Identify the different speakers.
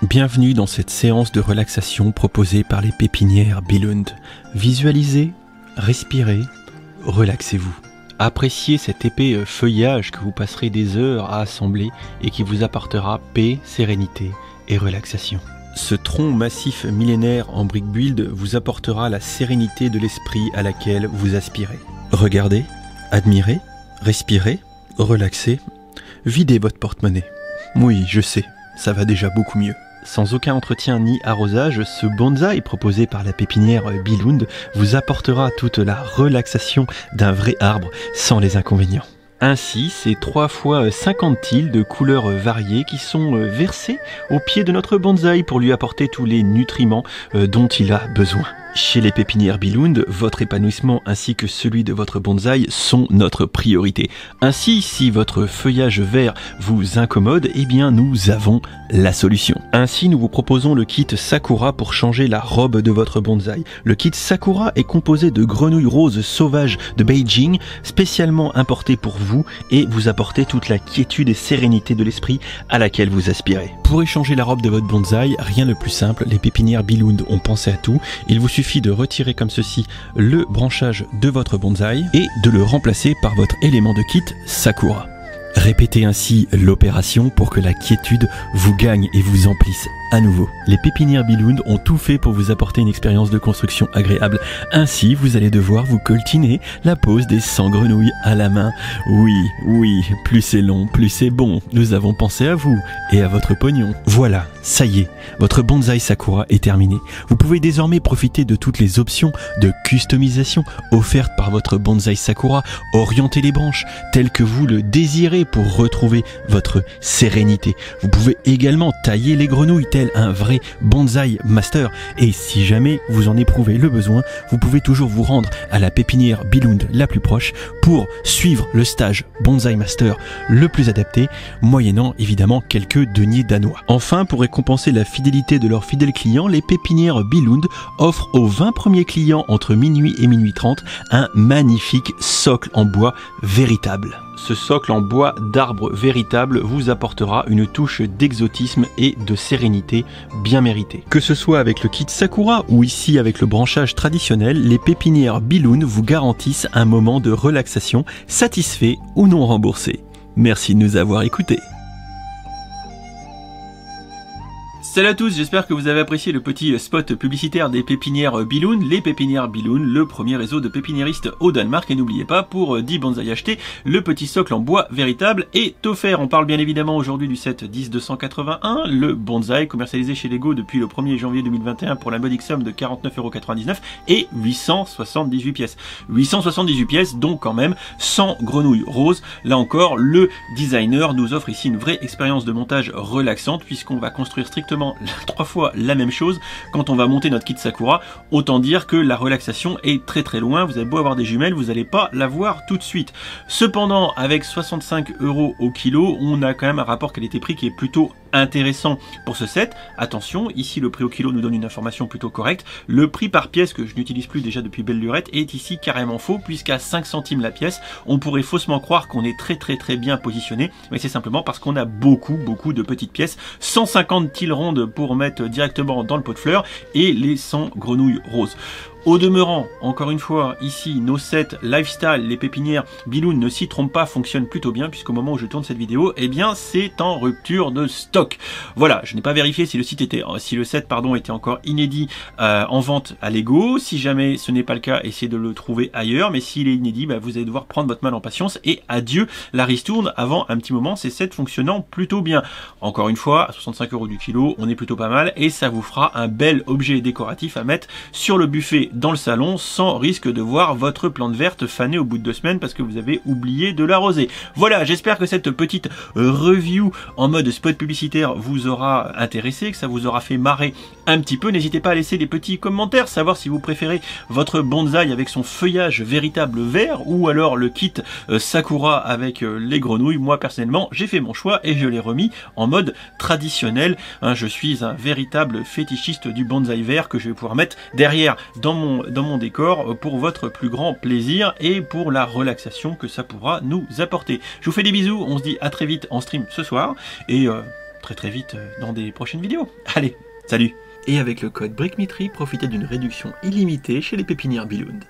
Speaker 1: Bienvenue dans cette séance de relaxation proposée par les pépinières Billund. Visualisez, respirez, relaxez-vous. Appréciez cet épais feuillage que vous passerez des heures à assembler et qui vous apportera paix, sérénité et relaxation. Ce tronc massif millénaire en brick build vous apportera la sérénité de l'esprit à laquelle vous aspirez. Regardez, admirez, respirez, relaxez, videz votre porte-monnaie. Oui, je sais, ça va déjà beaucoup mieux. Sans aucun entretien ni arrosage, ce bonsaï proposé par la pépinière Billund vous apportera toute la relaxation d'un vrai arbre sans les inconvénients. Ainsi, c'est 3 fois 50 tiles de couleurs variées qui sont versées au pied de notre bonsaï pour lui apporter tous les nutriments dont il a besoin. Chez les pépinières Billund, votre épanouissement ainsi que celui de votre bonsaï sont notre priorité. Ainsi, si votre feuillage vert vous incommode, eh bien nous avons la solution. Ainsi, nous vous proposons le kit Sakura pour changer la robe de votre bonsaï. Le kit Sakura est composé de grenouilles roses sauvages de Beijing, spécialement importées pour vous et vous apporter toute la quiétude et sérénité de l'esprit à laquelle vous aspirez. Pour échanger la robe de votre bonsaï, rien de plus simple, les pépinières Billund ont pensé à tout. Il vous suffit de retirer comme ceci le branchage de votre bonsaï et de le remplacer par votre élément de kit Sakura. Répétez ainsi l'opération pour que la quiétude vous gagne et vous emplisse à nouveau. Les pépinières Billund ont tout fait pour vous apporter une expérience de construction agréable. Ainsi, vous allez devoir vous coltiner la pose des 100 grenouilles à la main. Oui, plus c'est long, plus c'est bon. Nous avons pensé à vous et à votre pognon. Voilà, ça y est, votre bonsaï Sakura est terminé. Vous pouvez désormais profiter de toutes les options de customisation offertes par votre bonsaï Sakura. Orienter les branches telles que vous le désirez pour retrouver votre sérénité. Vous pouvez également tailler les grenouilles tel un vrai bonsaï master. Et si jamais vous en éprouvez le besoin, vous pouvez toujours vous rendre à la pépinière Billund la plus proche pour suivre le stage bonsaï master le plus adapté, moyennant évidemment quelques deniers danois. Enfin, pour récompenser la fidélité de leurs fidèles clients, les pépinières Billund offrent aux 20 premiers clients entre minuit et minuit 30 un magnifique socle en bois véritable. Ce socle en bois d'arbre véritable vous apportera une touche d'exotisme et de sérénité bien méritée. Que ce soit avec le kit Sakura ou ici avec le branchage traditionnel, les pépinières Billund vous garantissent un moment de relaxation satisfait ou non remboursé. Merci de nous avoir écoutés. Salut à tous, j'espère que vous avez apprécié le petit spot publicitaire des pépinières Billund. Les pépinières Billund, le premier réseau de pépiniéristes au Danemark. Et n'oubliez pas, pour 10 bonsaïs achetés, le petit socle en bois véritable est offert. On parle bien évidemment aujourd'hui du set 10-281, le bonsaï commercialisé chez Lego depuis le 1er janvier 2021 pour la modique somme de 49,99 € et 878 pièces. 878 pièces, donc quand même 100 grenouilles roses. Là encore, le designer nous offre ici une vraie expérience de montage relaxante puisqu'on va construire strictement 3 fois la même chose quand on va monter notre kit Sakura. Autant dire que la relaxation est très loin. Vous avez beau avoir des jumelles, vous n'allez pas la voir tout de suite. Cependant, avec 65 € au kilo, on a quand même un rapport qualité-prix qui est plutôt intéressant pour ce set. Attention, ici le prix au kilo nous donne une information plutôt correcte. Le prix par pièce, que je n'utilise plus déjà depuis belle lurette, est ici carrément faux, puisqu'à 5 centimes la pièce, on pourrait faussement croire qu'on est très bien positionné, mais c'est simplement parce qu'on a beaucoup de petites pièces. 150 tiles rondes pour mettre directement dans le pot de fleurs et les 100 grenouilles roses. Au demeurant, encore une fois, ici, nos sets lifestyle, les pépinières Billund ne s'y trompent pas, fonctionnent plutôt bien, puisqu'au moment où je tourne cette vidéo, eh bien, c'est en rupture de stock. Voilà, je n'ai pas vérifié si le set était encore inédit en vente à Lego. Si jamais ce n'est pas le cas, essayez de le trouver ailleurs, mais s'il est inédit, vous allez devoir prendre votre mal en patience et adieu la ristourne avant un petit moment, ces sets fonctionnant plutôt bien. Encore une fois, à 65 € du kilo, on est plutôt pas mal et ça vous fera un bel objet décoratif à mettre sur le buffet dans le salon sans risque de voir votre plante verte faner au bout de 2 semaines parce que vous avez oublié de l'arroser. Voilà, j'espère que cette petite review en mode spot publicitaire vous aura intéressé, que ça vous aura fait marrer un petit peu. N'hésitez pas à laisser des petits commentaires, savoir si vous préférez votre bonsaï avec son feuillage véritable vert ou alors le kit Sakura avec les grenouilles. Moi personnellement, j'ai fait mon choix et je l'ai remis en mode traditionnel. Je suis un véritable fétichiste du bonsaï vert que je vais pouvoir mettre derrière dans mon décor pour votre plus grand plaisir et pour la relaxation que ça pourra nous apporter. Je vous fais des bisous, on se dit à très vite en stream ce soir et très très vite dans des prochaines vidéos. Allez, salut! Et avec le code BRICMITRI, profitez d'une réduction illimitée chez les pépinières Billund.